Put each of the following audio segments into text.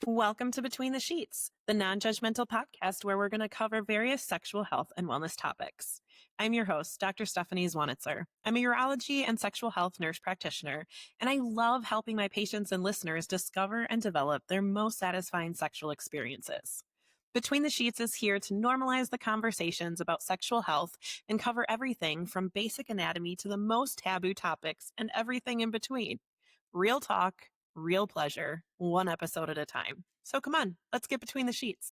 Welcome to Between the Sheets, the non-judgmental podcast where we're going to cover various sexual health and wellness topics. I'm your host, Dr. Stephanie Zwonitzer. I'm a urology and sexual health nurse practitioner, and I love helping my patients and listeners discover and develop their most satisfying sexual experiences. Between the Sheets is here to normalize the conversations about sexual health and cover everything from basic anatomy to the most taboo topics and everything in between. Real talk, real pleasure, one episode at a time. So come on, let's get between the sheets.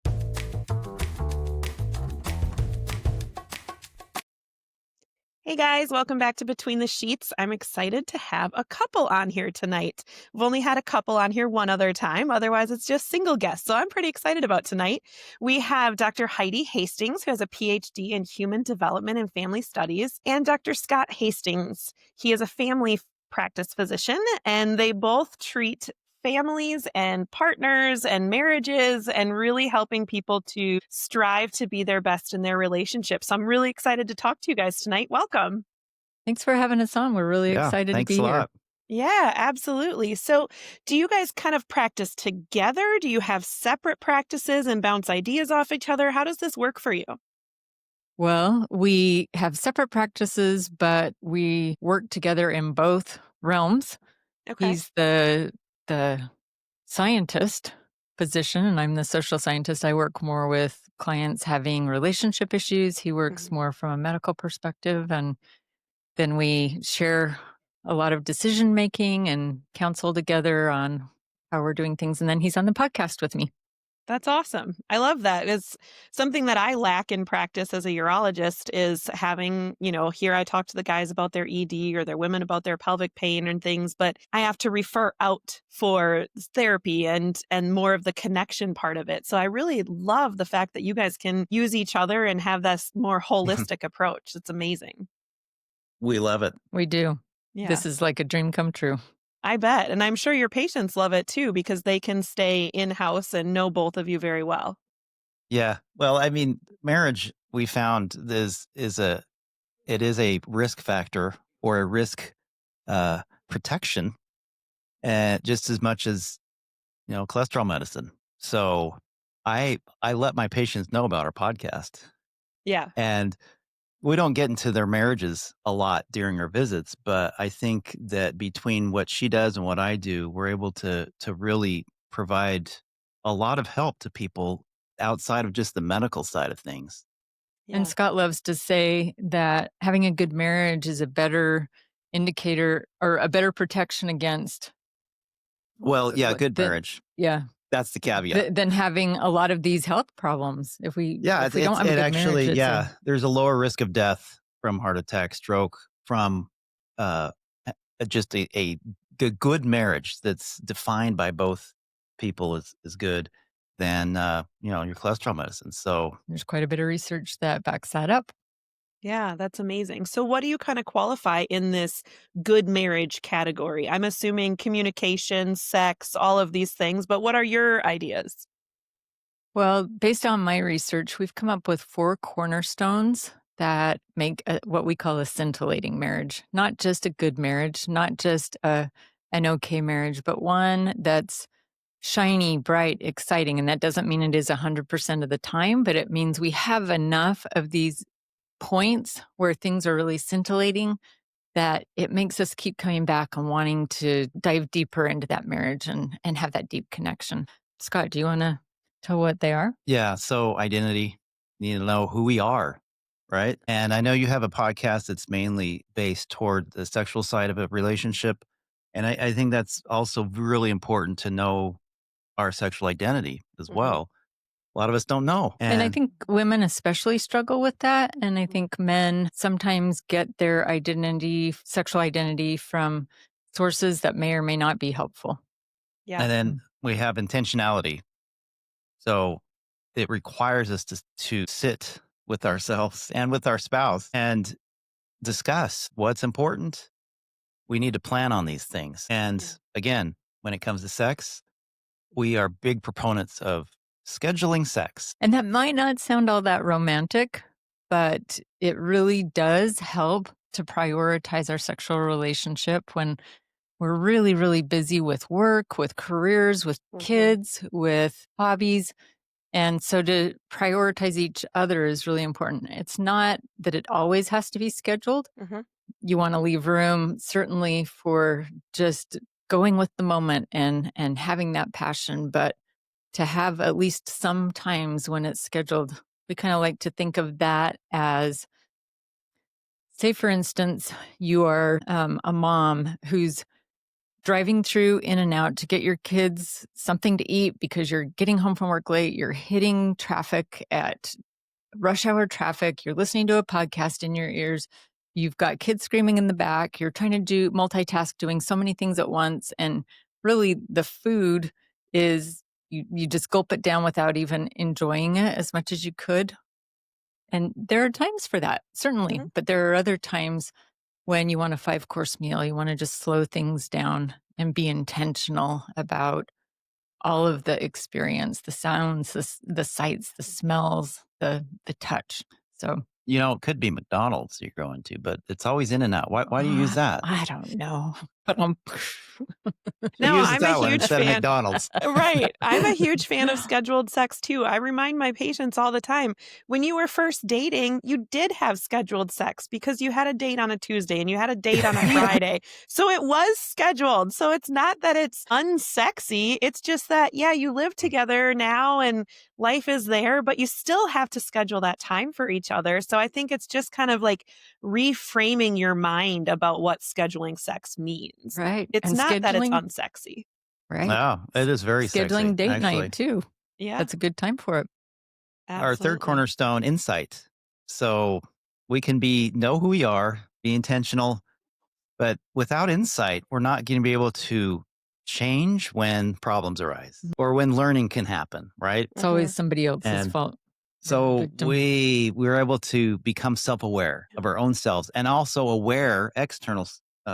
Hey guys, welcome back to Between the Sheets. I'm excited to have a couple on here tonight. We've only had a couple on here one other time. Otherwise, it's just single guests. So I'm pretty excited about tonight. We have Dr. Heidi Hastings, who has a PhD in human development and family studies, and Dr. Scott Hastings. He is a family practice physician, and they both treat families and partners and marriages and really helping people to strive to be their best in their relationships. So I'm really excited to talk to you guys tonight. Welcome. Thanks for having us on. We're really excited to be here. Yeah, absolutely. So do you guys kind of practice together? Do you have separate practices and bounce ideas off each other? How does this work for you? Well, we have separate practices, but we work together in both realms. Okay. He's the scientist physician, and I'm the social scientist. I work more with clients having relationship issues. He works more from a medical perspective, and then we share a lot of decision making and counsel together on how we're doing things. And then he's on the podcast with me. That's awesome. I love that. It's something that I lack in practice as a urologist is having, here I talk to the guys about their ED or their women about their pelvic pain and things, but I have to refer out for therapy and more of the connection part of it. So I really love the fact that you guys can use each other and have this more holistic approach. It's amazing. We love it. We do. Yeah. This is like a dream come true. I bet. And I'm sure your patients love it too, because they can stay in-house and know both of you very well. Yeah. Well, I mean, marriage, we found is a risk factor or a risk protection, just as much as, cholesterol medicine. So I let my patients know about our podcast. Yeah. And we don't get into their marriages a lot during our visits, but I think that between what she does and what I do, we're able to really provide a lot of help to people outside of just the medical side of things. Yeah. And Scott loves to say that having a good marriage is a better indicator or a better protection against. Good marriage. Yeah. That's the caveat. Than having a lot of these health problems. If we don't have a good marriage, there's a lower risk of death from heart attack, stroke, from just a good marriage that's defined by both people is good than your cholesterol medicine. So there's quite a bit of research that backs that up. Yeah, that's amazing. So what do you kind of qualify in this good marriage category? I'm assuming communication, sex, all of these things, but what are your ideas? Well, based on my research, we've come up with 4 cornerstones that make what we call a scintillating marriage. Not just a good marriage, not just an okay marriage, but one that's shiny, bright, exciting. And that doesn't mean it is 100% of the time, but it means we have enough of these points where things are really scintillating that it makes us keep coming back and wanting to dive deeper into that marriage and have that deep connection. Scott, do you want to tell what they are? Yeah. So identity, you need to know who we are, right? And I know you have a podcast that's mainly based toward the sexual side of a relationship. And I think that's also really important to know our sexual identity as well. A lot of us don't know. And I think women especially struggle with that. And I think men sometimes get their sexual identity from sources that may or may not be helpful. Yeah. And then we have intentionality. So it requires us to sit with ourselves and with our spouse and discuss what's important. We need to plan on these things. And again, when it comes to sex, we are big proponents of scheduling sex. And that might not sound all that romantic, but it really does help to prioritize our sexual relationship when we're really, really busy with work, with careers, with kids, with hobbies. And so to prioritize each other is really important. It's not that it always has to be scheduled. Mm-hmm. You want to leave room certainly for just going with the moment and having that passion, but to have at least some times when it's scheduled. We kind of like to think of that as, say, for instance, you are a mom who's driving through in and out to get your kids something to eat because you're getting home from work late, you're hitting traffic at rush hour traffic, you're listening to a podcast in your ears, you've got kids screaming in the back, you're trying to do multitask, doing so many things at once. And really the food is, you just gulp it down without even enjoying it as much as you could. And there are times for that, certainly. Mhm. But there are other times when you want a 5-course meal, you want to just slow things down and be intentional about all of the experience, the sounds, the sights, the smells, the touch. So It could be McDonald's you're going to, but it's always In and Out. Why do you use that? I don't know. But She No, uses I'm a that one huge instead of fan. McDonald's. Right. I'm a huge fan of scheduled sex too. I remind my patients all the time, when you were first dating, you did have scheduled sex because you had a date on a Tuesday and you had a date on a Friday. So it was scheduled. So it's not that it's unsexy. It's just that, yeah, you live together now and life is there, but you still have to schedule that time for each other. So I think it's just kind of like reframing your mind about what scheduling sex means. right. It's And not that it's scheduling, unsexy. right. No, it is very sexy, Scheduling date actually. night too. Yeah, That's a good time for it. Our third absolutely. cornerstone, insight. So we can know who we are, be intentional, but without insight, we're not going to be able to change when problems arise or when learning can happen, right? It's always somebody else's And fault. so Victim. we're able to become self-aware of our own selves and also aware external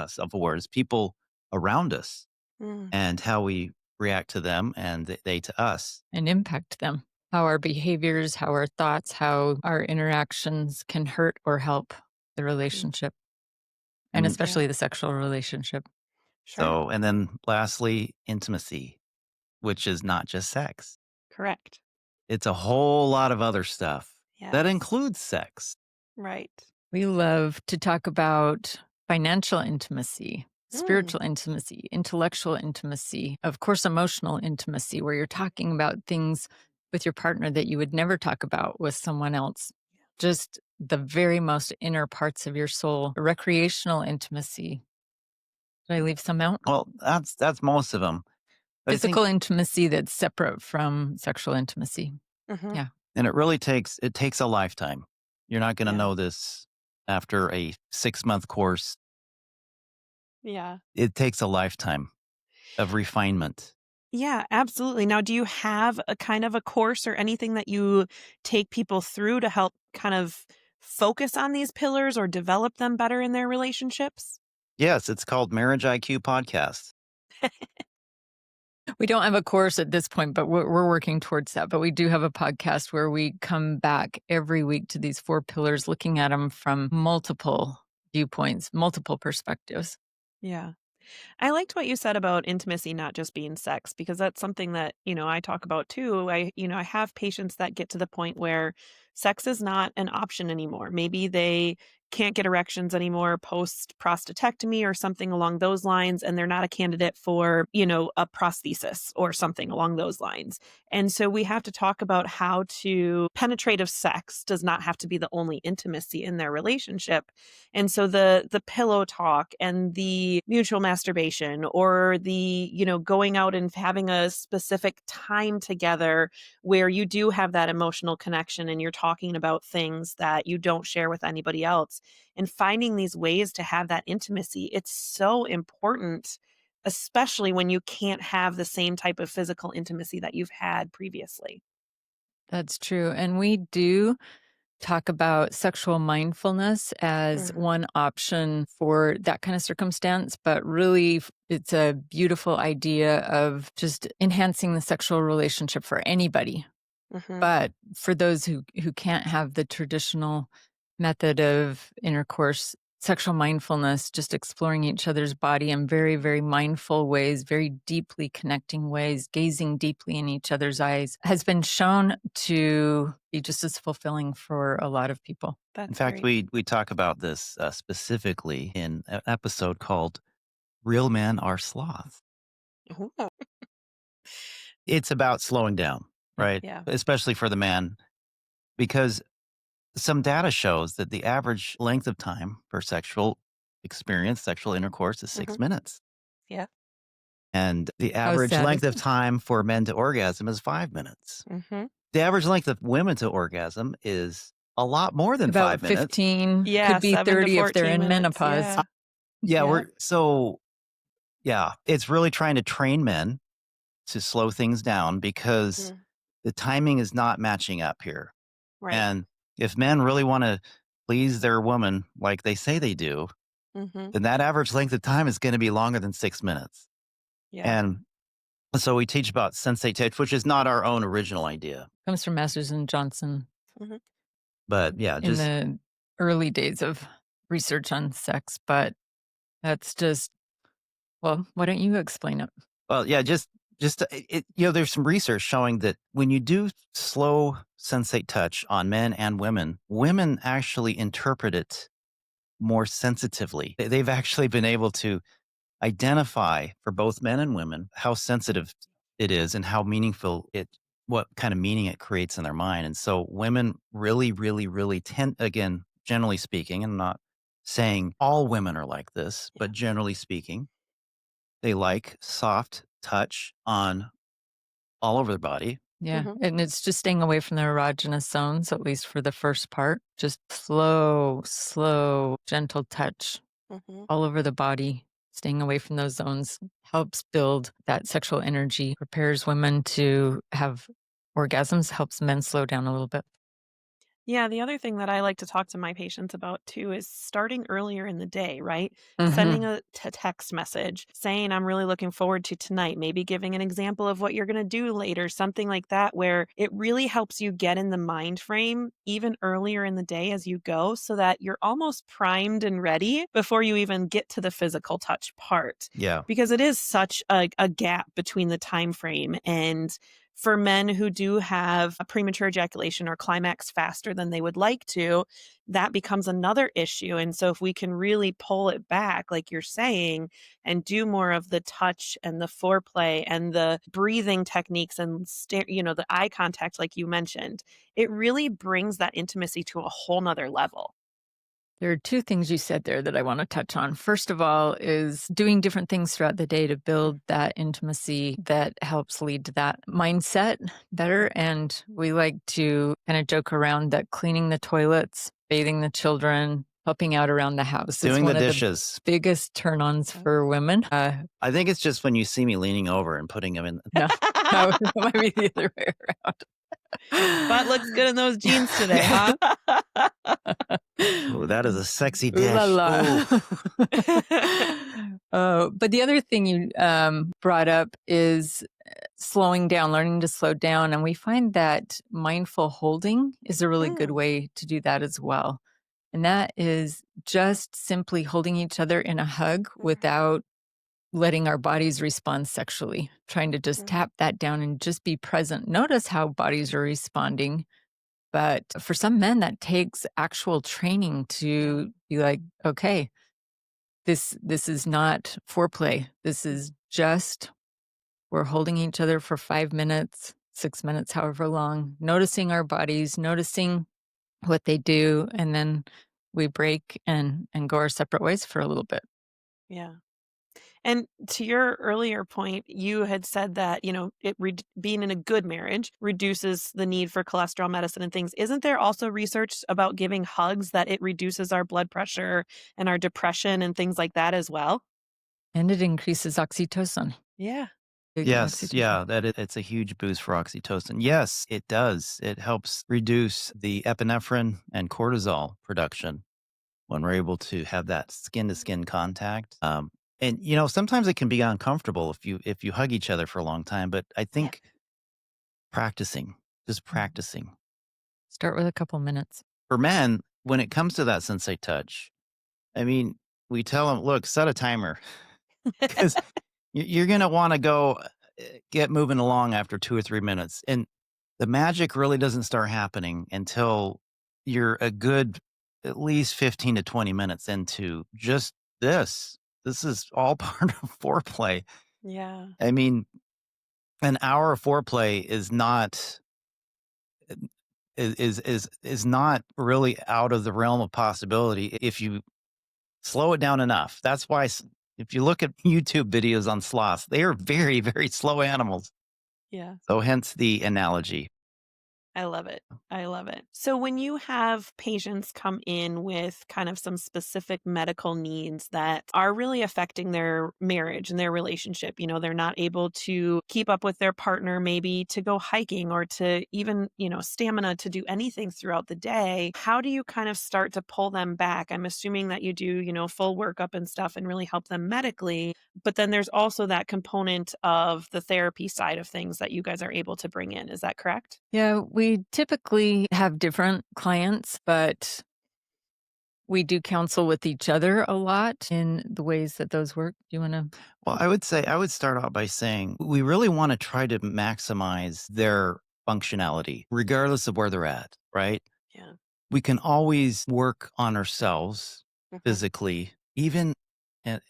self-awareness, people around us Mm, and how we react to them and they to us. And impact them. How our behaviors, how our thoughts, how our interactions can hurt or help the relationship, and And especially the sexual relationship. sure. and then lastly, intimacy, which is not just sex. Correct. It's a whole lot of other stuff that Yes. includes sex. Right. We love to talk about financial intimacy, Mm, spiritual intimacy, intellectual intimacy, of course, emotional intimacy, where you're talking about things with your partner that you would never talk about with someone else. Just the very most inner parts of your soul, recreational intimacy. Did I leave some out? Well, that's most of them. But I think, Physical intimacy that's separate from sexual intimacy. mhm, Yeah. and it takes a lifetime. You're not going to Yeah. know this after a 6-month course. Yeah. It takes a lifetime of refinement. Yeah, absolutely. Now, do you have a kind of a course or anything that you take people through to help kind of focus on these pillars or develop them better in their relationships? Yes, it's called Marriage IQ Podcast. We don't have a course at this point, but we're working towards that. But we do have a podcast where we come back every week to these 4 pillars, looking at them from multiple viewpoints, multiple perspectives. Yeah. I liked what you said about intimacy not just being sex, because that's something that, I talk about too. I have patients that get to the point where sex is not an option anymore. Maybe they can't get erections anymore post prostatectomy or something along those lines, and they're not a candidate for, a prosthesis or something along those lines. And so we have to talk about how to penetrative sex does not have to be the only intimacy in their relationship. And so the pillow talk and the mutual masturbation or the, going out and having a specific time together where you do have that emotional connection and you're talking about things that you don't share with anybody else, and finding these ways to have that intimacy. It's so important, especially when you can't have the same type of physical intimacy that you've had previously. That's true. And we do talk about sexual mindfulness as Mm, one option for that kind of circumstance, but really it's a beautiful idea of just enhancing the sexual relationship for anybody. mhm. But for those who can't have the traditional method of intercourse, sexual mindfulness, just exploring each other's body in very, very mindful ways, very deeply connecting ways, gazing deeply in each other's eyes, has been shown to be just as fulfilling for a lot of people. In That's fact, great. we talk about this specifically in an episode called "Real Men Are Sloths." Ooh. It's about slowing down, Yeah. right? Yeah. Especially for the man, because some data shows that the average length of time for sexual experience, sexual intercourse, is 6 minutes. Yeah. And the How average sad is length of it? time for men to orgasm is 5 minutes. Mm-hmm. The average length of women to orgasm is a lot more than About 5 minutes. 15, Yeah, could be 7 to 30 if they're 14 in minutes. menopause. Yeah. Yeah, Yeah. yeah, it's really trying to train men to slow things down because Mhm. the timing is not matching up here. Right. And if men really want to please their woman like they say they do, Mm-hmm. then that average length of time is going to be longer than 6 minutes. Yeah. And so we teach about sensate touch, which is not our own original idea. Comes from Masters and Johnson Mm-hmm. But yeah, in just, the early days of research on sex, but that's just, well, why don't you explain it? well, yeah, there's some research showing that when you do slow sensate touch on men and women actually interpret it more sensitively. They've actually been able to identify for both men and women how sensitive it is and how meaningful what kind of meaning it creates in their mind. And so women really, really, really tend, again, generally speaking, and I'm not saying all women are like this, Yeah. but generally speaking, they like soft touch on all over their body. Yeah, Mm-hmm. and it's just staying away from the erogenous zones, at least for the first part. Just slow, slow, gentle touch Mm-hmm. all over the body. Staying away from those zones helps build that sexual energy, prepares women to have orgasms, helps men slow down a little bit. Yeah, the other thing that I like to talk to my patients about too is starting earlier in the day, right? Sending Mhm. a text message saying, I'm really looking forward to tonight, maybe giving an example of what you're going to do later, something like that, where it really helps you get in the mind frame even earlier in the day as you go so that you're almost primed and ready before you even get to the physical touch part. Yeah. Because it is such a gap between the time frame and for men who do have a premature ejaculation or climax faster than they would like to, that becomes another issue. And so, if we can really pull it back, like you're saying, and do more of the touch and the foreplay and the breathing techniques and the eye contact, like you mentioned, it really brings that intimacy to a whole nother level. There are two things you said there that I want to touch on. First of all, is doing different things throughout the day to build that intimacy that helps lead to that mindset better. And we like to kind of joke around that cleaning the toilets, bathing the children, helping out around the house is Doing the one of the dishes. biggest turn ons for women. I think it's just when you see me leaning over and putting them in. No, no, it might be the other way Spot looks good in those jeans today, Yeah. huh? Oh, that is a sexy Ooh la dish. la. Ooh. But the other thing you brought up is slowing down, learning to slow down. And we find that mindful holding is a really good Mm, way to do that as well. And that is just simply holding each other in a hug mhm, without letting our bodies respond sexually, trying to just mhm, tap that down and just be present. Notice how bodies are responding. But for some men, that takes actual training yeah. to be like, okay, this is not foreplay. This Mm. is just we're holding each other for 5 minutes, 6 minutes, however long, noticing our bodies, noticing what they do, and then we break and go our separate ways for a little bit. Yeah. And to your earlier point, you had said that, being in a good marriage reduces the need for cholesterol medicine and things. Isn't there also research about giving hugs that it reduces our blood pressure and our depression and things like that as well? And it increases oxytocin. Yeah. Big Yes, oxytocin. yeah, it's a huge boost for oxytocin. Yes, it does. It helps reduce the epinephrine and cortisol production when we're able to have that skin to skin contact. And sometimes it can be uncomfortable if you hug each other for a long time. But I Yeah. think practicing, just Mhm. practicing Start with a couple minutes. for men, when it comes to that sensate touch, I mean, we tell them, look, set a timer because you're going to want to go get moving along after 2 or 3 minutes. And the magic really doesn't start happening until you're a good at least 15 to 20 minutes into just this. This is all part of foreplay. Yeah. I mean, an hour of foreplay is not really out of the realm of possibility if you slow it down enough. That's why if you look at YouTube videos on sloths, they are very, very slow animals. Yeah. So hence the analogy. I love it. I love it. So when you have patients come in with kind of some specific medical needs that are really affecting their marriage and their relationship, they're not able to keep up with their partner, maybe to go hiking or to even, stamina to do anything throughout the day, how do you kind of start to pull them back? I'm assuming that you do, full workup and stuff and really help them medically. But then there's also that component of the therapy side of things that you guys are able to bring in. Is that correct? Yeah, we typically have different clients, but we do counsel with each other a lot in the ways that those work. Do you wanna? Well, I would start out by saying we really want to try to maximize their functionality, regardless of where they're at, right? Yeah. We can always work on ourselves Hmm. physically, even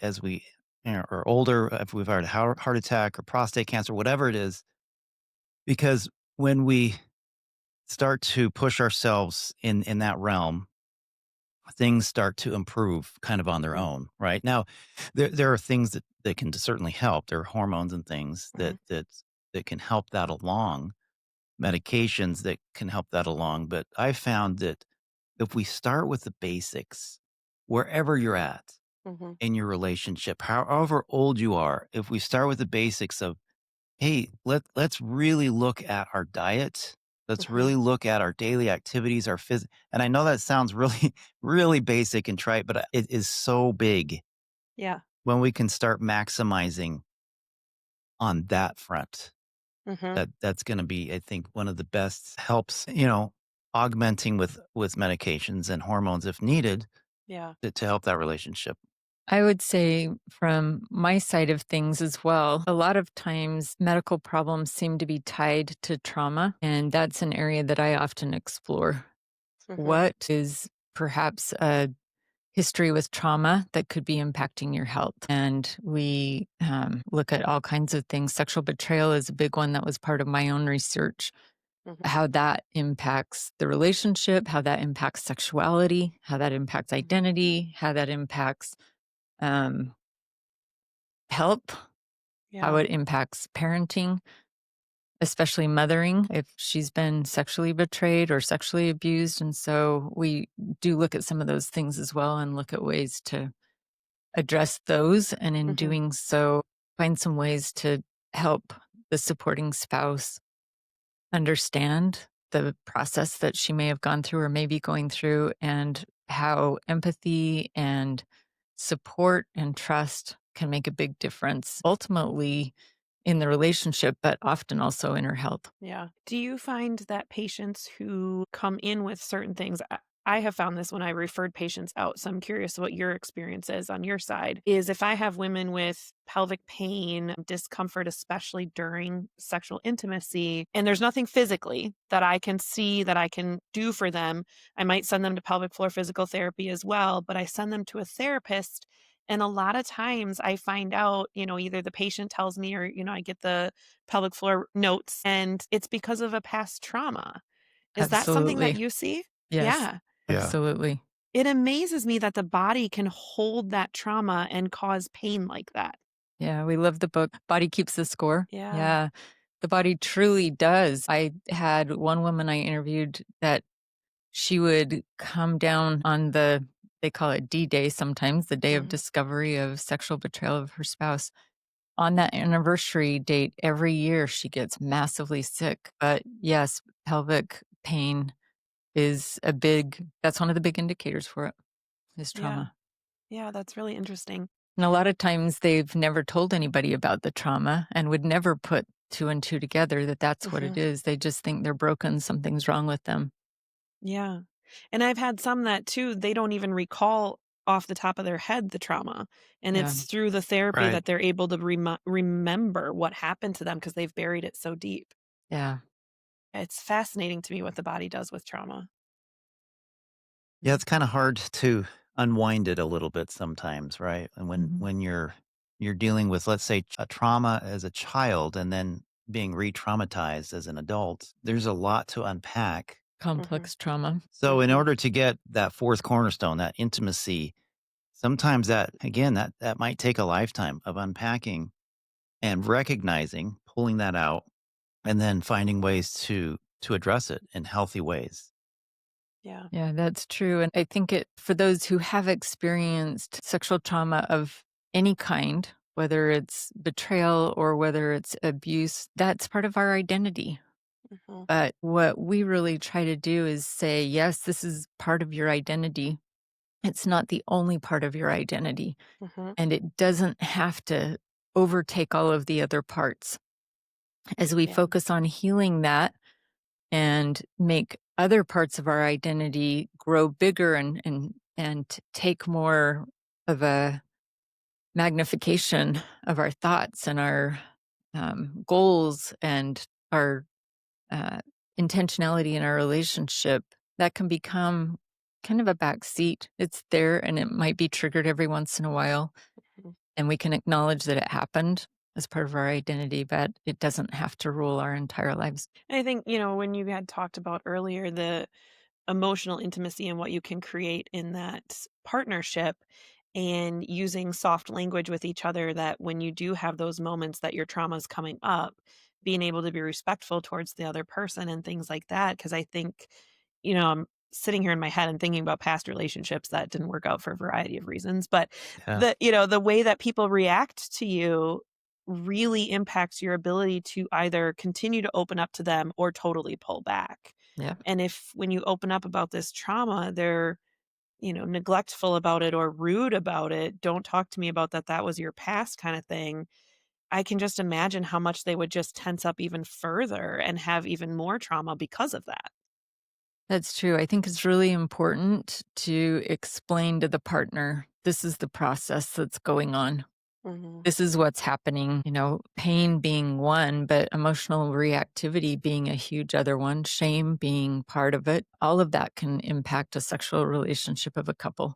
as we are older, if we've had a heart attack or prostate cancer, whatever it is, because when we start to push ourselves in that realm, things start to improve kind of on their Hmm. own, right? Now, there are things that can certainly help. There are hormones and things Hmm. that can help that along, medications that can help that along. But I found that if we start with the basics, wherever you're at Hmm. in your relationship, however old you are, if we start with the basics of, hey, let's really look at our diet. Let's Hmm. really look at our daily activities, and I know that sounds really, really basic and trite, but it is so big Yeah. when we can start maximizing on that front. Hmm. That's going to be, I think, one of the best helps, augmenting with medications and hormones if needed Yeah. to help that relationship. I would say from my side of things as well, a lot of times medical problems seem to be tied to trauma, and that's an area that I often explore. Hmm. What is perhaps a history with trauma that could be impacting your health? And we look at all kinds of things. Sexual betrayal is a big one that was part of my own research, Hmm. how that impacts the relationship, how that impacts sexuality, how that impacts Hmm. identity, how that impacts um, help, how Yeah. it impacts parenting, especially mothering if she's been sexually betrayed or sexually abused. And so we do look at some of those things as well and look at ways to address those. And in Hmm. doing so, find some ways to help the supporting spouse understand the process that she may have gone through or may be going through, and how empathy and support and trust can make a big difference ultimately in the relationship, but often also in her health. Yeah. Do you find that patients who come in with certain things, I have found this when I referred patients out, so I'm curious what your experience is on your side, is if I have women with pelvic pain, discomfort, especially during sexual intimacy, and there's nothing physically that I can see that I can do for them, I might send them to pelvic floor physical therapy as well, but I send them to a therapist. And a lot of times I find out, either the patient tells me or, I get the pelvic floor notes, and it's because of a past trauma. Is that something that Absolutely. you see? Yes, Yeah. Yeah. absolutely. It amazes me that the body can hold that trauma and cause pain like that. Yeah, we love the book Body Keeps the Score. Yeah. Yeah, the body truly does. I had one woman I interviewed that she would come down on they call it D-Day sometimes, the day of Mhm. discovery of sexual betrayal of her spouse. On that anniversary date, every year she gets massively sick. But yes, pelvic pain is that's one of the big indicators for it, is Yeah. trauma. Yeah, that's really interesting. And a lot of times they've never told anybody about the trauma and would never put two and two together that that's what it Mhm. is. They just think they're broken, something's wrong with them. Yeah. And I've had some that too, they don't even recall off the top of their head the trauma, and Yeah. it's through the therapy Right. that they're able to remember what happened to them because they've buried it so deep. Yeah. It's fascinating to me what the body does with trauma. Yeah, it's kinda hard to unwind it a little bit sometimes, right? And Mhm. when you're dealing with, let's say, a trauma as a child and then being re-traumatized as an adult, there's a lot to unpack. Mhm. Complex trauma. So in Mhm. order to get that 4th cornerstone, that intimacy, sometimes that again, that might take a lifetime of unpacking and recognizing, pulling that out, and then finding ways to address it in healthy ways. Yeah. Yeah, that's true. And I think it for those who have experienced sexual trauma of any kind, whether it's betrayal or whether it's abuse, that's part of our identity. Mhm. But what we really try to do is say, yes, this is part of your identity. It's not the only part of your identity. Mhm. And it doesn't have to overtake all of the other parts. As we Yeah. focus on healing that and make other parts of our identity grow bigger and take more of a magnification of our thoughts and our goals and our uh, intentionality in our relationship, that can become kind of a back seat. It's there and it might be triggered every once in a while, Mhm. and we can acknowledge that it happened as part of our identity, but it doesn't have to rule our entire lives. And I think, when you had talked about earlier the emotional intimacy and what you can create in that partnership and using soft language with each other, that when you do have those moments that your trauma is coming up, being able to be respectful towards the other person and things like that. Cause I think, I'm sitting here in my head and thinking about past relationships that didn't work out for a variety of reasons. But Yeah. the way that people react to you really impacts your ability to either continue to open up to them or totally pull back. Yeah. And if when you open up about this trauma, they're, neglectful about it or rude about it, don't talk to me about that. That was your past kind of thing. I can just imagine how much they would just tense up even further and have even more trauma because of that. That's true. I think it's really important to explain to the partner, this is the process that's going on. Mhm. This is what's happening, pain being one, but emotional reactivity being a huge other one, shame being part of it. All of that can impact a sexual relationship of a couple.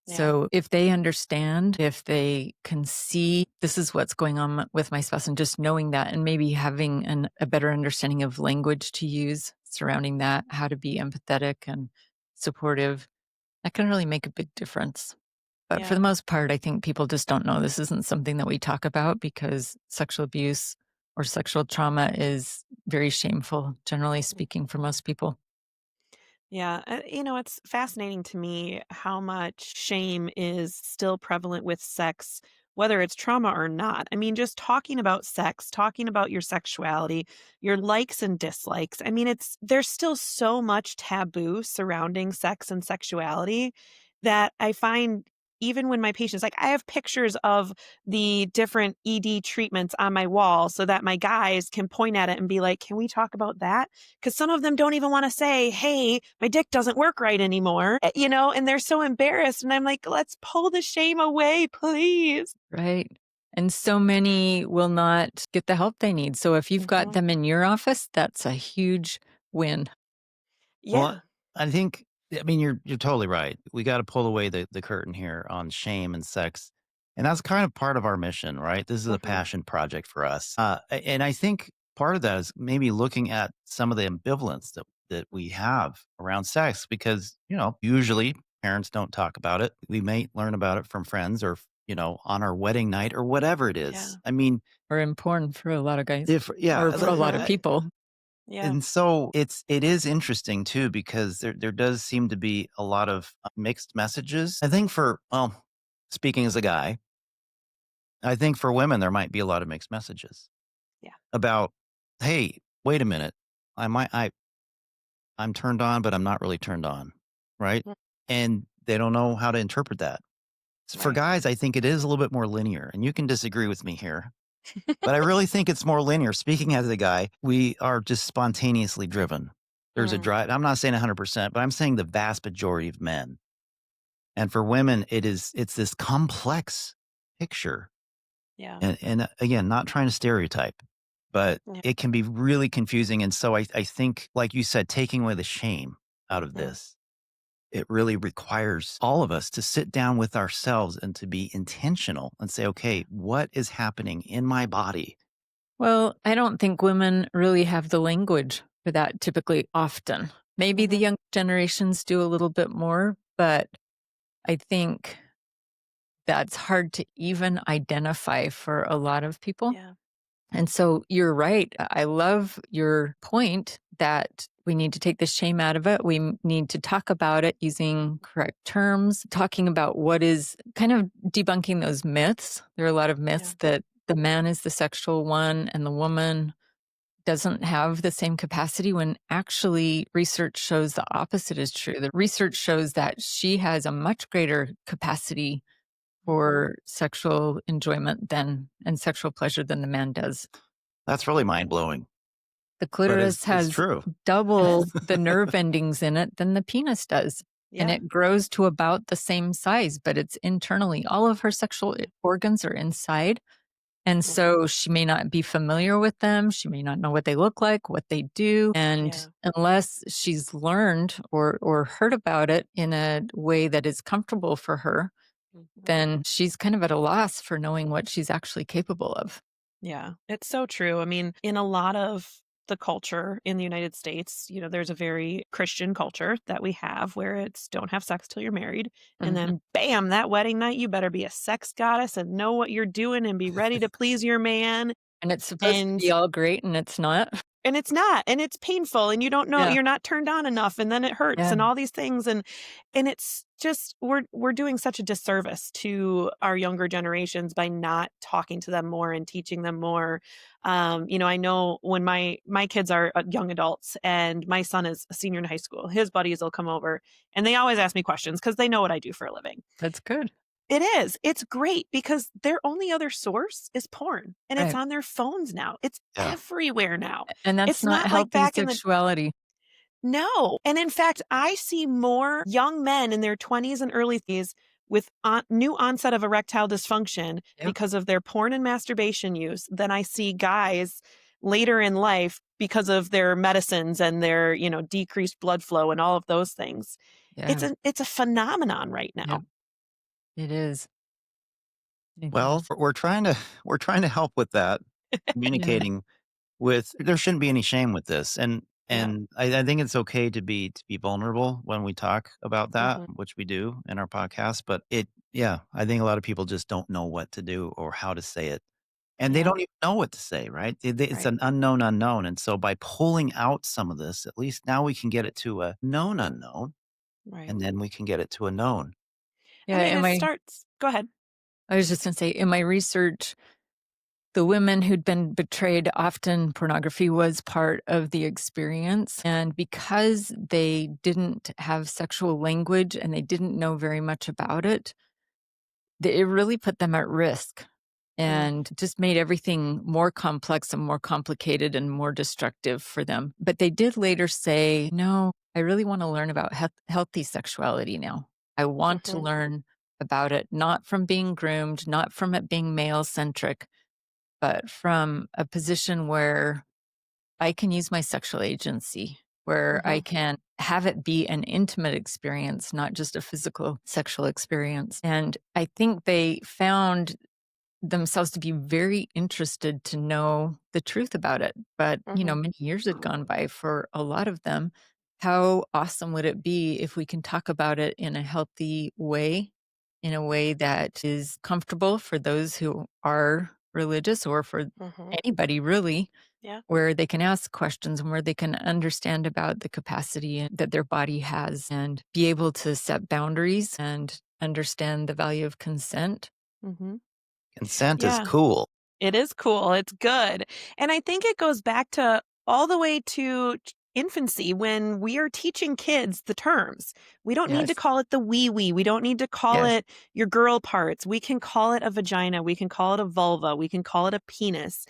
Yeah. So if they understand, if they can see this is what's going on with my spouse, and just knowing that and maybe having a better understanding of language to use surrounding that, how to be empathetic and supportive, that can really make a big difference. But for Yeah. the most part, I think people just don't know this isn't something that we talk about because sexual abuse or sexual trauma is very shameful, generally speaking, for most people. Yeah, it's fascinating to me how much shame is still prevalent with sex, whether it's trauma or not. I mean, just talking about sex, talking about your sexuality, your likes and dislikes. I mean, there's still so much taboo surrounding sex and sexuality that I find even when my patients, like, I have pictures of the different ED treatments on my wall so that my guys can point at it and be like, "Can we talk about that?" 'Cause some of them don't even wanna say, "Hey, my dick doesn't work right anymore," and they're so embarrassed, and I'm like, "Let's pull the shame away, please." Right. And so many will not get the help they need. So if you've got Mhm. them in your office, that's a huge win. Well, Yeah. I think I mean, you're totally right. We gotta pull away the curtain here on shame and sex, and that's kind of part of our mission, right? This is a Mhm. passion project for us. And I think part of that is maybe looking at some of the ambivalence that we have around sex because, usually parents don't talk about it. We may learn about it from friends or, on our wedding night or whatever it Yeah. is. I mean, Or in porn for a lot of guys if yeah, or for a lot of Mhm. people. Yeah. and so it is interesting too because there does seem to be a lot of mixed messages. I think speaking as a guy, I think for women there might be a lot of mixed messages Yeah. about, hey, wait a minute, I might I'm turned on, but I'm not really turned on, right? Mm. And they don't know how to interpret that. For Right. guys, I think it is a little bit more linear, and you can disagree with me here. But I really think it's more linear. Speaking as a guy, we are just spontaneously driven. There's a Mm. drive. I'm not saying 100%, but I'm saying the vast majority of men. And for women, it's this complex picture. Yeah. And again, not trying to stereotype, but Yeah. it can be really confusing. And so I think, like you said, taking away the shame out of Mm. this, it really requires all of us to sit down with ourselves and to be intentional and say, Yeah. okay, what is happening in my body? Well, I don't think women really have the language for that typically often. Maybe the Hmm. young generations do a little bit more, but I think that's hard to even identify for a lot of people. Yeah. And so you're right. I love your point that we need to take the shame out of it. Need to talk about it using correct terms, talking about what is kind of debunking those myths. There are a lot of Yeah. myths that the man is the sexual one and the woman doesn't have the same capacity when actually research shows the opposite is true. The research shows that she has a much greater capacity Hmm. for sexual enjoyment than and sexual pleasure than the man does. That's really mind blowing, The but clitoris it's has true. It double is. the nerve endings in it than the penis does, and Yeah. it grows to about the same size, but it's internally. All of her sexual Yeah. organs are inside, and Hmm. so she may not be familiar with them, she may not know what they look like, what they do, and Yeah. unless she's learned or heard about it in a way that is comfortable for her, Hmm. then she's kind of at a loss for knowing what she's actually capable of. Yeah, it's so true. I mean, in a lot of the culture in the United States, there's a very Christian culture that we have where it's don't have sex till you're married. And Mhm. then, bam, that wedding night, you better be a sex goddess and know what you're doing and be ready to please your man. And it's supposed to And be all great, and it's not. and it's not, and it's painful, and you don't know Yeah, you're not turned on enough, and then it hurts yeah, and all these things, and it's just we're doing such a disservice to our younger generations by not talking to them more and teaching them more. I know when my kids are young adults, and my son is a senior in high school, his buddies will come over, and they always ask me questions because they know what I do for a living. that's good. It is. It's great because their only other source is porn, and it's Right, on their phones now. It's Yeah. everywhere now. and that's It's not not like healthy back in the sexuality. no. And in fact, I see more young men in their 20s and early 30s with new onset of erectile dysfunction Yep, because of their porn and masturbation use than I see guys later in life because of their medicines and their, decreased blood flow and all of those things. It's yeah, a phenomenon right yep, now. it is, it Well, is. we're trying to help with that, Yeah, communicating with there shouldn't be any shame with this. And Yeah. and I think it's okay to be vulnerable when we talk about that, Mhm. which we do in our podcast. But yeah, I think a lot of people just don't know what to do or how to say it. And they Yeah. don't even know what to say, right? It's Right. an unknown unknown. And so by pulling out some of this, at least now we can get it to a known unknown, Right. and then we can get it to a known. I yeah, mean, it starts go ahead. I was just gonna say, in my research, the women who'd been betrayed, often pornography was part of the experience, and because they didn't have sexual language and they didn't know very much about it, it really put them at risk Mm. and just made everything more complex and more complicated and more destructive for them. But they did later say, no, I really want to learn about healthy sexuality now. I want to Mhm. learn about it, not from being groomed, not from it being male centric, but from a position where I can use my sexual agency, where I Mhm. can have it be an intimate experience, not just a physical sexual experience. And I think they found themselves to be very interested to know the truth about it. But, Mhm. many years had gone by for a lot of them. How awesome would it be if we can talk about it in a healthy way, in a way that is comfortable for those who are religious or for Mhm. anybody really, Yeah. where they can ask questions and where they can understand about the capacity that their body has and be able to set boundaries and understand the value of consent. Mhm. Consent is Yeah. cool. It is cool, it's good, and I think it goes back to all the way to infancy when we are teaching kids the terms. We don't need to Yes. call it the wee-wee, we don't need to call Yes. it your girl parts, we can call it a vagina, we can call it a vulva, we can call it a penis,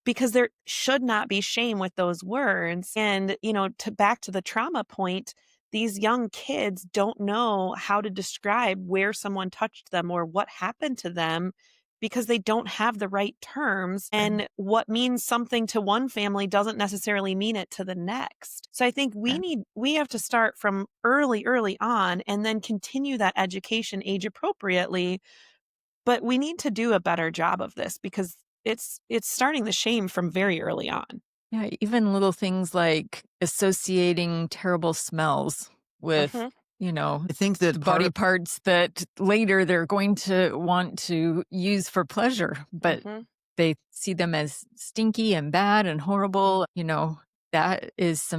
because there should not be shame with those words, and, to back to the trauma point, these young kids don't know how to describe where someone touched them or what happened to them because they don't have the right terms. Right. And what means something to one family doesn't necessarily mean it to the next. So I think Yeah. we have to start from early on and then continue that education age appropriately. But we need to do a better job of this because it's starting the shame from very early on. Yeah, even little things like associating terrible smells with, Mhm. I think that part body of parts that later they're going to want to use for pleasure, but Mhm. they see them as stinky and bad and horrible. That's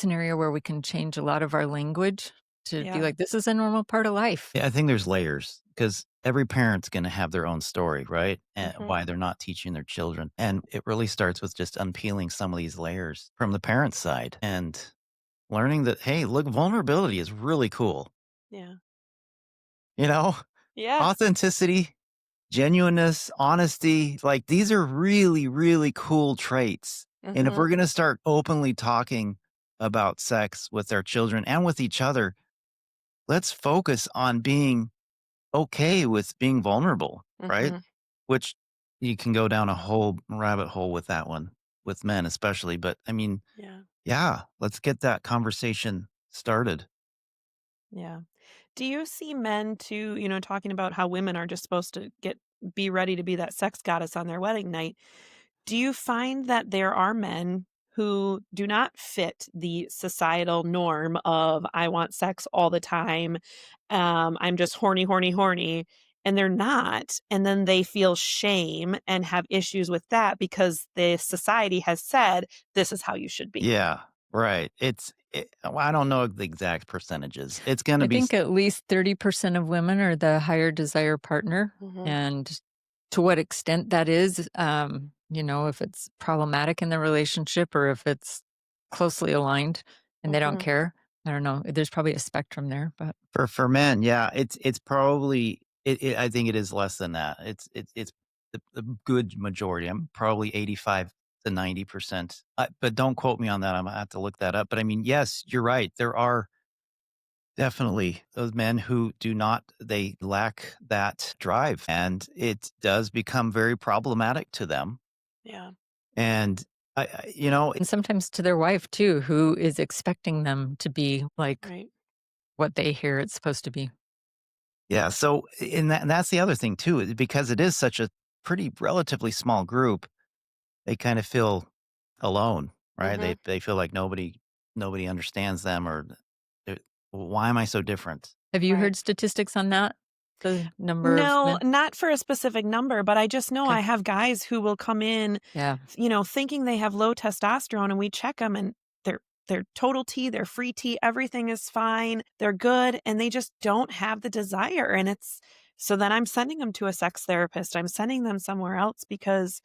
an area where we can change a lot of our language to be Yeah. like, this is a normal part of life. Yeah, I think there's layers because every parent's going to have their own story, right? And Mhm. why they're not teaching their children. And it really starts with just unpeeling some of these layers from the parent's side and learning that, hey, look, vulnerability is really cool. Yeah. You know, Yeah. authenticity, genuineness, honesty, like these are really, really cool traits. And if Mhm. we're going to start openly talking about sex with our children and with each other, let's focus on being okay with being vulnerable, right? Mhm. Which you can go down a whole rabbit hole with that one, with men especially. But I mean, Yeah. yeah, let's get that conversation started. Yeah. Do you see men too, talking about how women are just supposed to be ready to be that sex goddess on their wedding night? Do you find that there are men who do not fit the societal norm of I want sex all the time, I'm just horny, horny, horny, and they're not, and then they feel shame and have issues with that because the society has said this is how you should be? Yeah, right. Well, I don't know the exact percentages. It's going to I be, think at least 30% of women are the higher desire partner. Mhm. And to what extent that is, if it's problematic in the relationship or if it's closely aligned and they don't Mhm. care. I don't know. There's probably a spectrum there, but for men. Yeah, it's probably, I think it is less than that. It's the good majority. I'm probably 85 to 90%. But don't quote me on that. I'm gonna have to look that up. But I mean, yes, you're right. There are definitely those men who do not, they lack that drive, and it does become very problematic to them. Yeah. And and sometimes to their wife too, who is expecting them to be like Right. what they hear it's supposed to be. yeah. So, and that's the other thing too, is because it is such a pretty relatively small group, they kind of feel alone, right? Mhm. They feel like nobody understands them, or they're- why am I so different? Have you Right. heard statistics on that? The number of No, men? not for a specific number, but I just know Okay. I have guys who will come in, Yeah. thinking they have low testosterone, and we check them, and they're total T, they're free T, everything is fine, they're good, and they just don't have the desire, and it's so then I'm sending them to a sex therapist, I'm sending them somewhere else because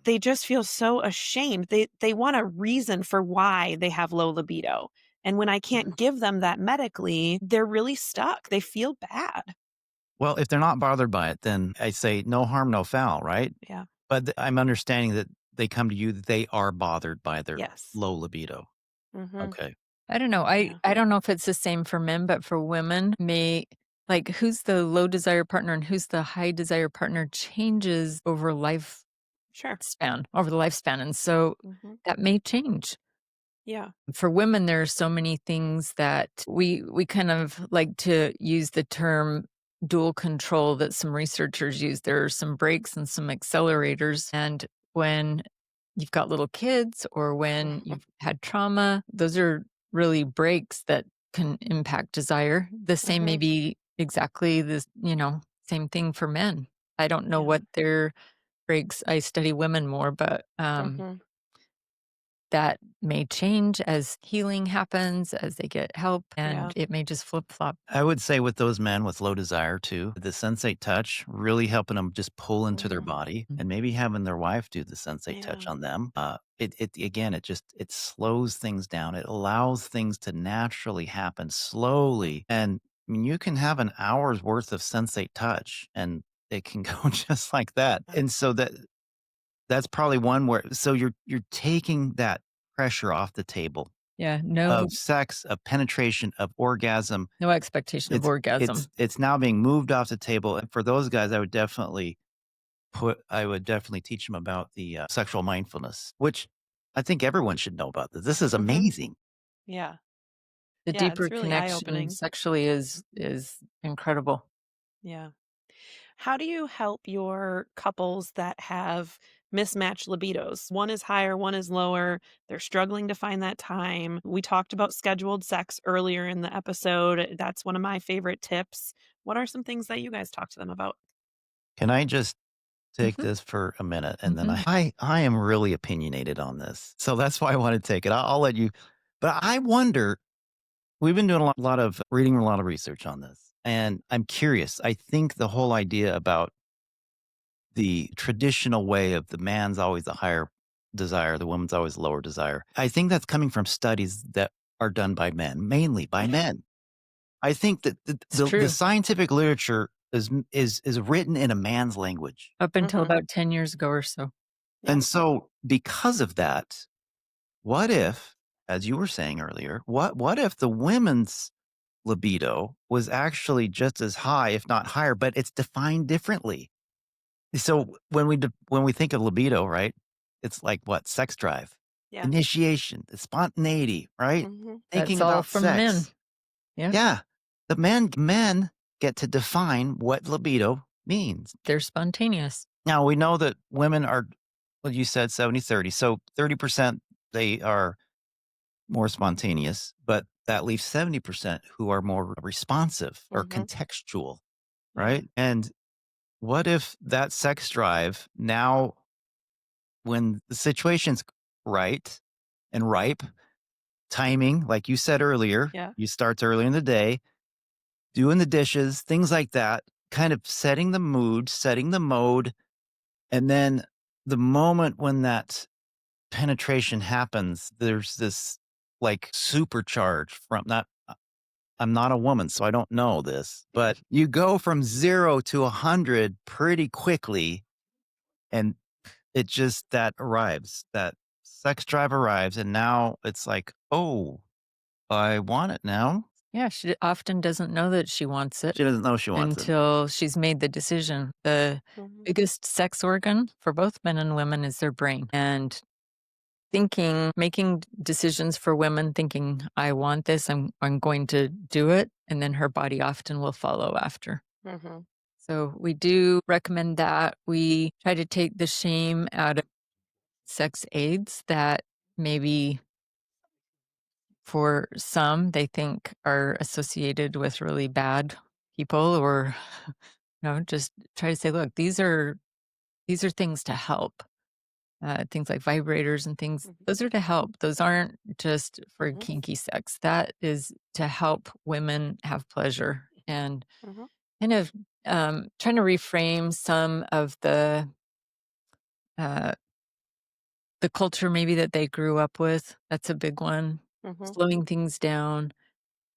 they just feel so ashamed. They want a reason for why they have low libido, and when I can't give them that medically, they're really stuck, they feel bad. Well, if they're not bothered by it, then I say no harm, no foul, right? Yeah. But I'm understanding that they come to you that they are bothered by their Yes. low libido. Mhm. Okay. I don't know. I Yeah. I don't know if it's the same for men, but for women, who's the low desire partner and who's the high desire partner changes Sure. over the lifespan. And so Mhm. that may change. Yeah. For women, there are so many things that we kind of like to use the term dual control that some researchers use. There are some brakes and some accelerators. And when you've got little kids or when you've had trauma, those are really brakes that can impact desire. The same may Mhm. be exactly same thing for men. I don't know Yeah. what their brakes. I study women more, but Mhm. that may change as healing happens, as they get help, and Yeah. it may just flip flop. I would say with those men with low desire too, the sensate touch really helping them just pull into their Mm. body, and Mhm. maybe having their wife do the sensate touch Yeah. on them. It again, it slows things down. It allows things to naturally happen slowly. And I mean, you can have an hour's worth of sensate touch and it can go just like that. Yeah. And so that's probably one where, so you're taking that pressure off the table. Yeah, of sex, of penetration, of orgasm. no expectation of It's orgasm. it's now being moved off the table, and for those guys, I would definitely teach them about the, sexual mindfulness, which I think everyone should know about this. This is Mhm. amazing. Yeah. The Yeah, deeper it's really connection eye-opening. sexually is incredible. Yeah. How do you help your couples that have mismatched libidos? One is higher, one is lower. They're struggling to find that time. We talked about scheduled sex earlier in the episode. That's one of my favorite tips. What are some things that you guys talk to them about? Can I just take Mhm, this for a minute? And then mhm. I am really opinionated on this. So that's why I want to take it. I'll let you, but I wonder, we've been doing a lot of reading, a lot of research on this. And I'm curious. I think the whole idea about the traditional way of the man's always the higher desire, the woman's always lower desire. I think that's coming from studies that are done by men, mainly by Mhm. men. I think that It's the true. scientific literature is written in a man's language. Up until Mhm. about 10 years ago or so. Yep. And so because of that, what if, as you were saying earlier, what if the women's libido was actually just as high, if not higher, but it's defined differently? So when we think of libido, right? It's like what? Sex drive, Yeah. initiation, the spontaneity, right? Mhm. Thinking That's all about from men. sex. Yeah, Yeah. The men get to define what libido means. they're spontaneous. Now we know that women are, well, you said 70-30. So 30% they are more spontaneous, but that leaves 70% who are more responsive or Mhm. contextual, Yeah. right? And what if that sex drive now, when the situation's right and ripe, timing, like you said earlier, Yeah. you start early in the day, doing the dishes, things like that, kind of setting the mood, setting the mode. And then the moment when that penetration happens, there's this like supercharge from not, I'm not a woman, so I don't know this, but you go from 0 to 100 pretty quickly. And it just that arrives, that sex drive arrives, and now it's like, "Oh, I want it now." Yeah, she often doesn't know that she wants it She doesn't know she wants it. until she's made the decision. The Mhm. biggest sex organ for both men and women is their brain. And making decisions for women, thinking, I want this, I'm going to do it. And then her body often will follow after. Mhm. So we do recommend that. We try to take the shame out of sex aids that maybe for some they think are associated with really bad people or just try to say, look, these are things to help. Things like vibrators and things, Mhm. those are to help. Those aren't just for Mhm. kinky sex. That is to help women have pleasure and Mhm. kind of trying to reframe some of uh, the culture maybe that they grew up with. That's a big one. Mhm. Slowing things down,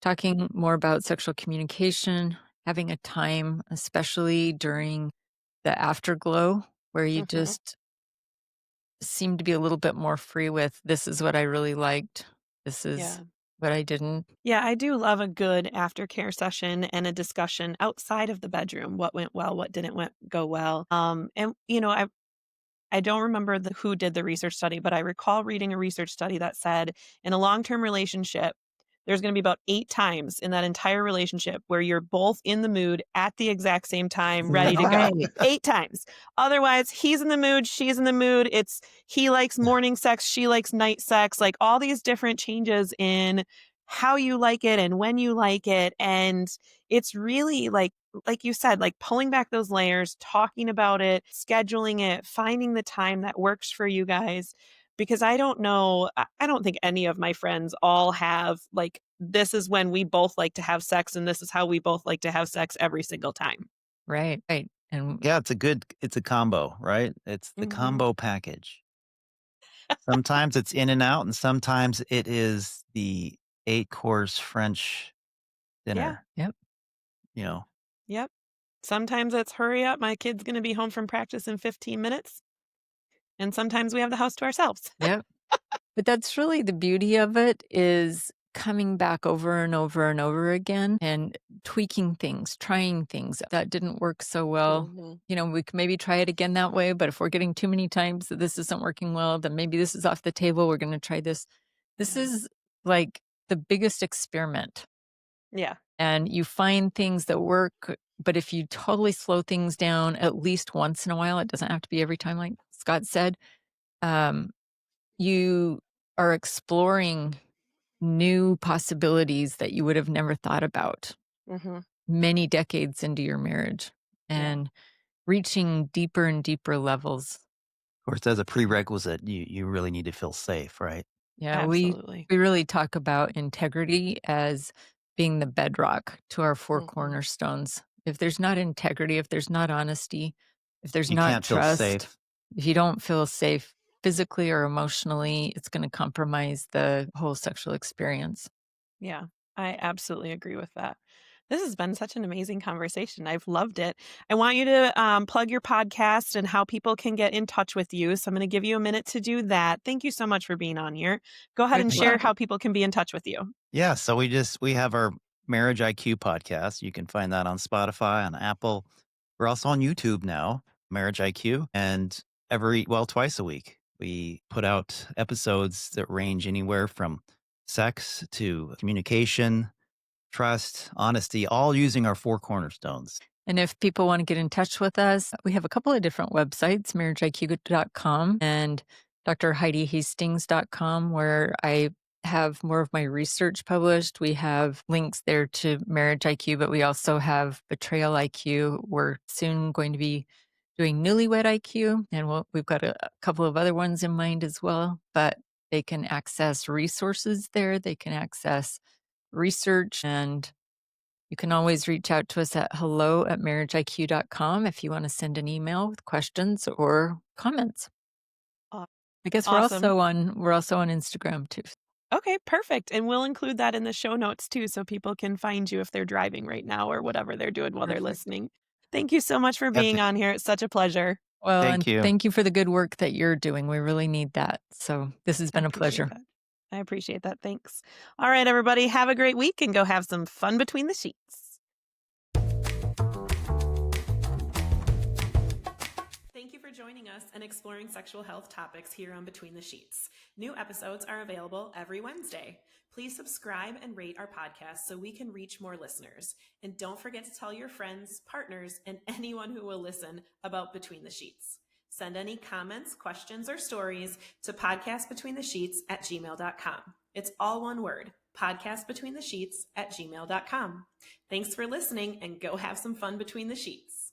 talking more about sexual communication, having a time, especially during the afterglow, where you Mhm. just seem to be a little bit more free with, "This is what I really liked. This is Yeah. what I didn't." Yeah, I do love a good aftercare session and a discussion outside of the bedroom. What went well, what didn't go well. And I don't remember who did the research study, but I recall reading a research study that said in a long-term relationship, there's going to be about 8 times in that entire relationship where you're both in the mood at the exact same time, ready to go. Right. 8 times. Otherwise, he's in the mood, she's in the mood. It's he likes morning sex, she likes night sex, like all these different changes in how you like it and when you like it. And it's really like you said, like pulling back those layers, talking about it, scheduling it, finding the time that works for you guys. Because I don't know, I don't think any of my friends all have like, this is when we both like to have sex and this is how we both like to have sex every single time. Right, right, and Yeah, it's a combo, right? It's the Hmm. combo package. Sometimes it's in and out, and sometimes it is the 8-course French Yeah. dinner, yep, you know? Yep. Sometimes it's hurry up. My kid's going to be home from practice in 15 minutes. And sometimes we have the house to ourselves. yep. But that's really the beauty of it, is coming back over and over and over again and tweaking things, trying things that didn't work so well. Mhm. We can maybe try it again that way, but if we're getting too many times that this isn't working well, then maybe this is off the table. We're going to try this. This Yeah. is like the biggest experiment. Yeah. And you find things that work, but if you totally slow things down at least once in a while, it doesn't have to be every time, like Scott said, um, you are exploring new possibilities that you would have never thought about Hmm. many decades into your marriage Yeah. and reaching deeper and deeper levels. Of course, as a prerequisite, you really need to feel safe, right? Yeah, Absolutely. we really talk about integrity as being the bedrock to our four Hmm. cornerstones. If there's not integrity, if there's not honesty, if there's You not can't feel trust, safe. if you don't feel safe physically or emotionally, it's going to compromise the whole sexual experience. Yeah, I absolutely agree with that. This has been such an amazing conversation. I've loved it. I want you to plug your podcast and how people can get in touch with you. So I'm going to give you a minute to do that. Thank you so much for being on here. Go ahead and Good share luck. how people can be in touch with you. Yeah, so we have our Marriage IQ podcast. You can find that on Spotify, on Apple. We're also on YouTube now, Marriage IQ, and twice a week. We put out episodes that range anywhere from sex to communication, trust, honesty, all using our four cornerstones. And if people want to get in touch with us, we have a couple of different websites, marriageiq.com and drheidihastings.com, where I have more of my research published. We have links there to Marriage IQ, but we also have Betrayal IQ. We're soon going to be doing Newlywed IQ, and we've got a couple of other ones in mind as well. But they can access resources there. They can access research, and you can always reach out to us at hello@marriageiq.com if you want to send an email with questions or comments. Aw- I guess Awesome. we're also on Instagram too. Okay, perfect. And we'll include that in the show notes too, so people can find you if they're driving right now or whatever they're doing while they're Perfect. listening. Thank you so much for Have being to on here. It's such a pleasure. Well, and Thank you. thank you for the good work that you're doing. We really need that. So this has I been a appreciate pleasure. that. I appreciate that. Thanks. All right, everybody, have a great week and go have some fun between the sheets. Thank you for joining us and exploring sexual health topics here on Between the Sheets. New episodes are available every Wednesday. Please subscribe and rate our podcast so we can reach more listeners. And don't forget to tell your friends, partners, and anyone who will listen about Between the Sheets. Send any comments, questions, or stories to podcastbetweenthe.sheets@gmail.com. It's all one word, podcastbetweenthe.sheets@gmail.com. Thanks for listening and go have some fun between the sheets.